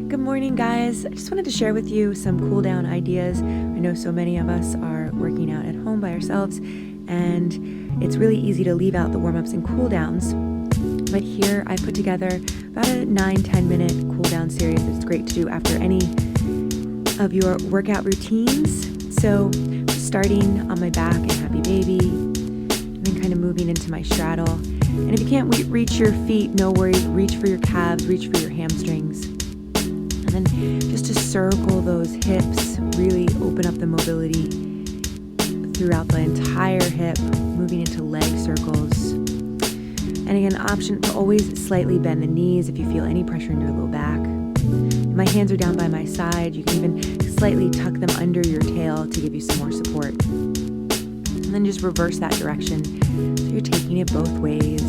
Good morning, guys. I just wanted to share with you some cool down ideas. I know so many of us are working out at home by ourselves, and it's really easy to leave out the warm-ups and cool downs. But here I put together about a 9-10 minute cool down series that's great to do after any of your workout routines. So starting on my back in Happy Baby, and then kind of moving into my straddle. And if you can't reach your feet, no worries. Reach for your calves, reach for your hamstrings. And then just to circle those hips, really open up the mobility throughout the entire hip, moving into leg circles. And again, option to always slightly bend the knees if you feel any pressure in your low back. My hands are down by my side. You can even slightly tuck them under your tail to give you some more support. And then just reverse that direction. So you're taking it both ways.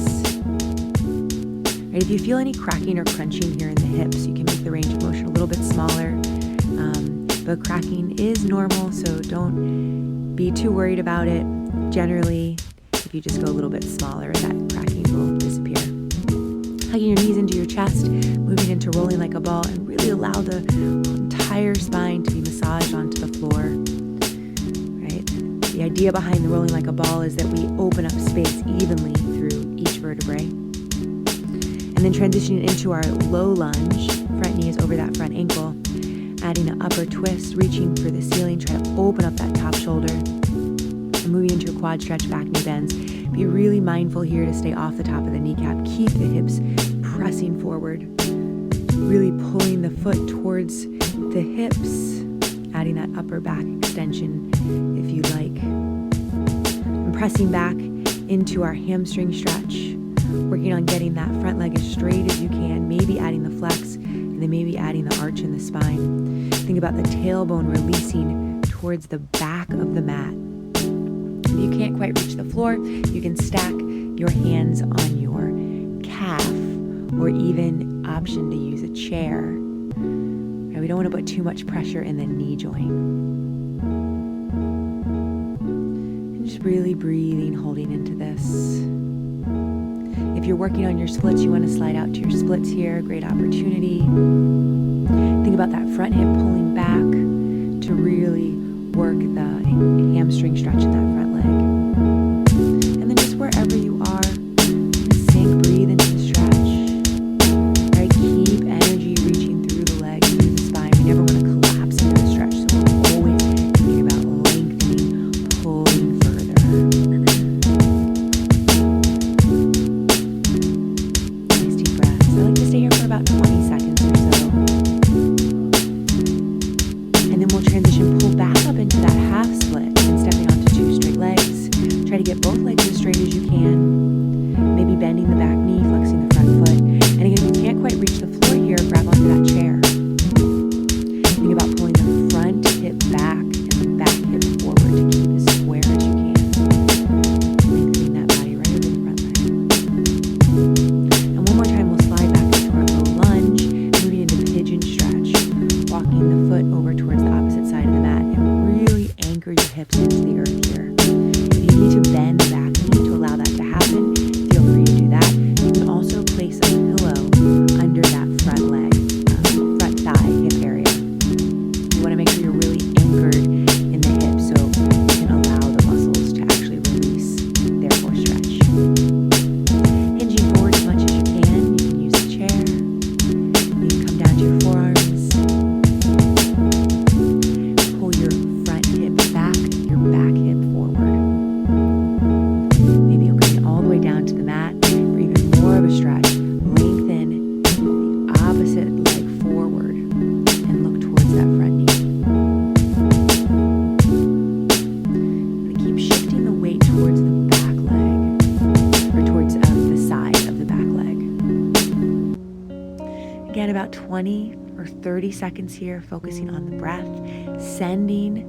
Right, if you feel any cracking or crunching here in the hips, you can make the range of motion a little bit smaller. But cracking is normal, so don't be too worried about it. Generally, if you just go a little bit smaller, that cracking will disappear. Hugging your knees into your chest, moving into rolling like a ball, and really allow the entire spine to be massaged onto the floor. Right? The idea behind the rolling like a ball is that we open up space evenly through each vertebrae. And then transitioning into our low lunge, front knee is over that front ankle, adding an upper twist, reaching for the ceiling, try to open up that top shoulder, and moving into a quad stretch, back knee bends. Be really mindful here to stay off the top of the kneecap. Keep the hips pressing forward, really pulling the foot towards the hips, adding that upper back extension if you like. And pressing back into our hamstring stretch, working on getting that front leg as straight as you can, maybe adding the flex, and then maybe adding the arch in the spine. Think about the tailbone releasing towards the back of the mat. If you can't quite reach the floor, you can stack your hands on your calf, or even option to use a chair. Now, we don't want to put too much pressure in the knee joint. And just really breathing, holding into this. If you're working on your splits, you want to slide out to your splits here. Great opportunity. Think about that front hip pulling back to really work the hamstring stretch in that front leg. And then just wherever you are, sink, breathe into the stretch. All right, keep energy reaching through the legs, through the spine. We never want to collapse into the stretch, so we're always thinking about lengthening, pulling further. Nice deep breaths. I like to stay here for about 20 seconds or so. And then we'll transition, pull back up into that half split and stepping onto two straight legs. Try to get both legs as straight as you can. Maybe bending the back knee, flexing the front foot. And again, if you can't quite reach the floor here, grab onto that chair. Think about pulling the front hip back and the back hip forward to keep as square as you can. Lengthening that body right over the front leg. And one more time, we'll slide back into our low lunge, moving into pigeon stretch, walking the foot over towards the opposite side of the mat, and really anchor your hips into the earth here. If you need to bend the back knee to allow that to happen, feel free to do that. You can also place a pillow under that front leg, front thigh hip area. You want to make sure you're really anchored in the hip so you can allow the muscles to actually release, therefore stretch. Hinging forward as much as you can use the chair. You can come down to your forearms. Pull your front hip back, your back hip forward. Maybe you'll come all the way down to the mat for even more of a stretch. Lengthen the opposite leg forward and look towards that front knee. And keep shifting the weight towards the back leg, or towards the side of the back leg. Again, about 20 or 30 seconds here, focusing on the breath, sending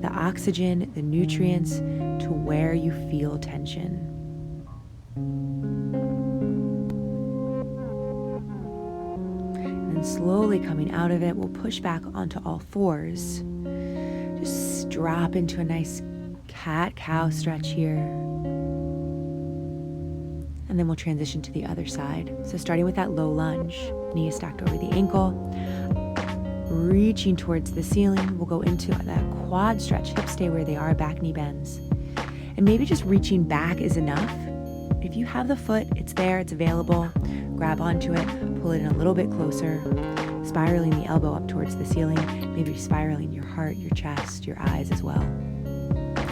the oxygen, the nutrients to where you feel tension. And then slowly coming out of it, we'll push back onto all fours. Just drop into a nice cat-cow stretch here. And then we'll transition to the other side. So starting with that low lunge, knee is stacked over the ankle. reaching towards the ceiling. We'll go into that quad stretch. Hips stay where they are, back knee bends. And maybe just reaching back is enough. If you have the foot, it's there, it's available. Grab onto it, pull it in a little bit closer, spiraling the elbow up towards the ceiling, maybe spiraling your heart, your chest, your eyes as well.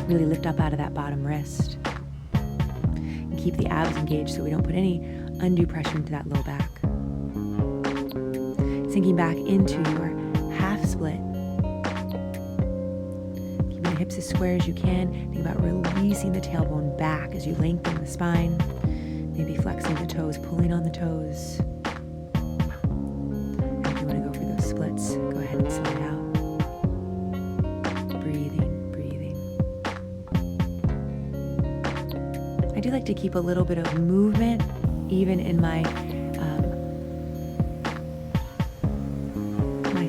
Really lift up out of that bottom wrist. And keep the abs engaged so we don't put any undue pressure into that low back. Sinking back into your half split. Keeping the hips as square as you can. Think about releasing the tailbone back as you lengthen the spine. Maybe flexing the toes, pulling on the toes. And if you want to go for those splits, go ahead and slide out. Breathing, breathing. I do like to keep a little bit of movement even in my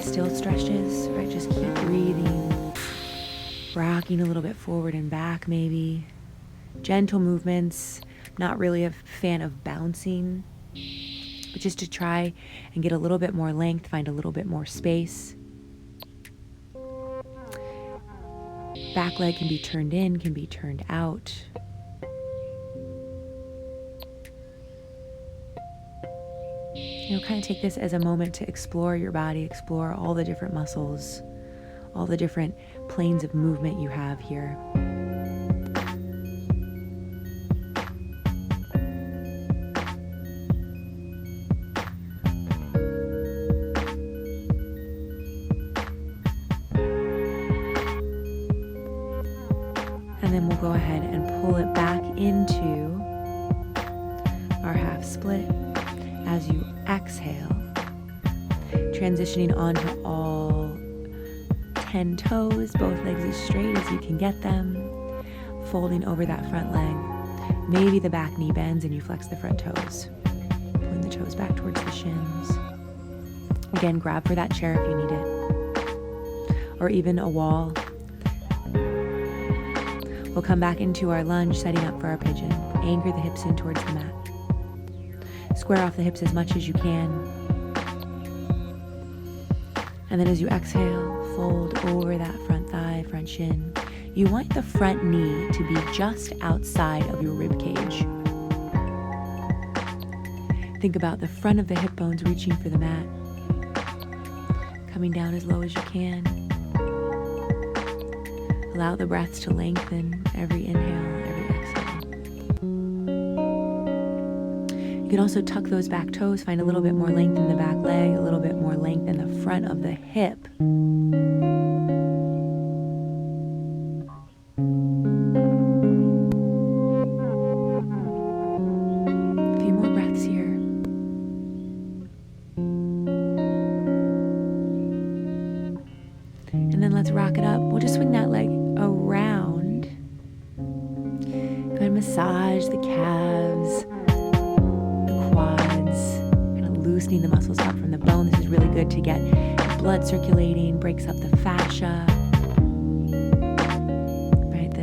still stretches, right? Just keep breathing, rocking a little bit forward and back maybe. Gentle movements, not really a fan of bouncing, but just to try and get a little bit more length, find a little bit more space. Back leg can be turned in, can be turned out. Kind of take this as a moment to explore your body, explore all the different muscles, all the different planes of movement you have here. And then we'll go ahead and pull it back into our half split. As you exhale, transitioning onto all 10 toes, both legs as straight as you can get them, folding over that front leg. Maybe the back knee bends and you flex the front toes, pulling the toes back towards the shins. Again, grab for that chair if you need it, or even a wall. We'll come back into our lunge, setting up for our pigeon. Anchor the hips in towards the mat. Square off the hips as much as you can. And then as you exhale, fold over that front thigh, front shin. You want the front knee to be just outside of your rib cage. Think about the front of the hip bones reaching for the mat. Coming down as low as you can. Allow the breaths to lengthen every inhale, every exhale. You can also tuck those back toes, find a little bit more length in the back leg, a little bit more length in the front of the hip. A few more breaths here. And then let's rock it up. We'll just swing that leg around. Go ahead and massage the calves, loosening the muscles up from the bone. This is really good to get blood circulating, breaks up the fascia. Right,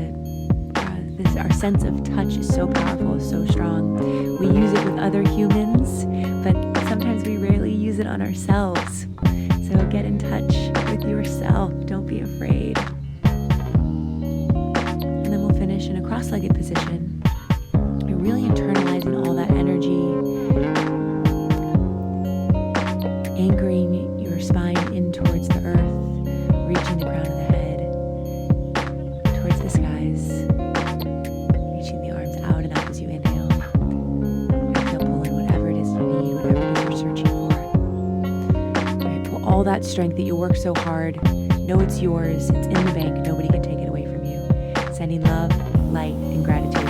our sense of touch is so powerful, so strong. We use it with other humans, but sometimes we rarely use it on ourselves. So get in touch with yourself. Don't be afraid. And then we'll finish in a cross-legged position. You're really internalizing all that energy, anchoring your spine in towards the earth, reaching the crown of the head towards the skies, reaching the arms out and up as you inhale. Exhale, pull in whatever it is you need, whatever it is you're searching for. All right, pull all that strength that you work so hard. Know it's yours. It's in the bank. Nobody can take it away from you. Sending love, light, and gratitude